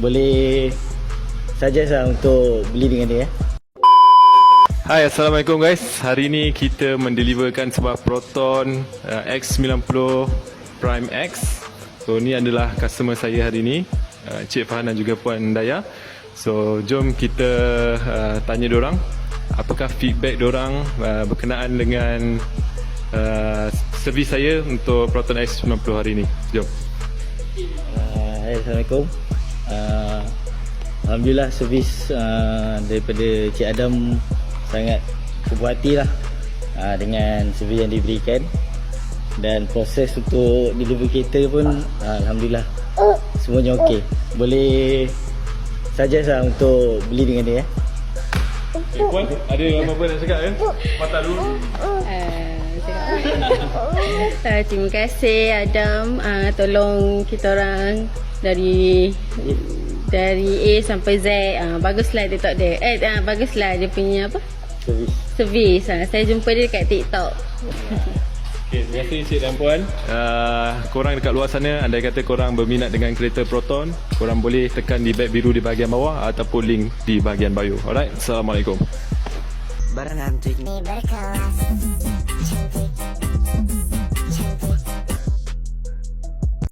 Boleh suggest lah untuk beli dengan dia. Hai, Assalamualaikum guys. Hari ni kita mendeliverkan sebuah Proton X90 Prime X. So ni adalah customer saya hari ni, Cik Fahan dan juga Puan Daya. So jom kita tanya diorang apakah feedback diorang berkenaan dengan servis saya untuk Proton X90 hari ni. Jom. Hai, Assalamualaikum. Alhamdulillah servis daripada Cik Adam sangat puas hati lah dengan servis yang diberikan, dan proses untuk deliver kereta pun Alhamdulillah semuanya okey. Boleh suggest lah untuk beli dengan dia. Puan, ada apa-apa nak cakap ya? Patah dulu. Terima kasih Adam, tolong kita orang dari A sampai Z. Baguslah dia tak ada. Baguslah dia punya apa? Servis. Saya jumpa dia dekat TikTok. Okay, terima kasih Cik dan Puan. Korang dekat luar sana, andai kata korang berminat dengan kereta Proton, korang boleh tekan di beg biru di bahagian bawah ataupun link di bahagian bio. Alright, Assalamualaikum. Barang antik ni berkelas, cantik.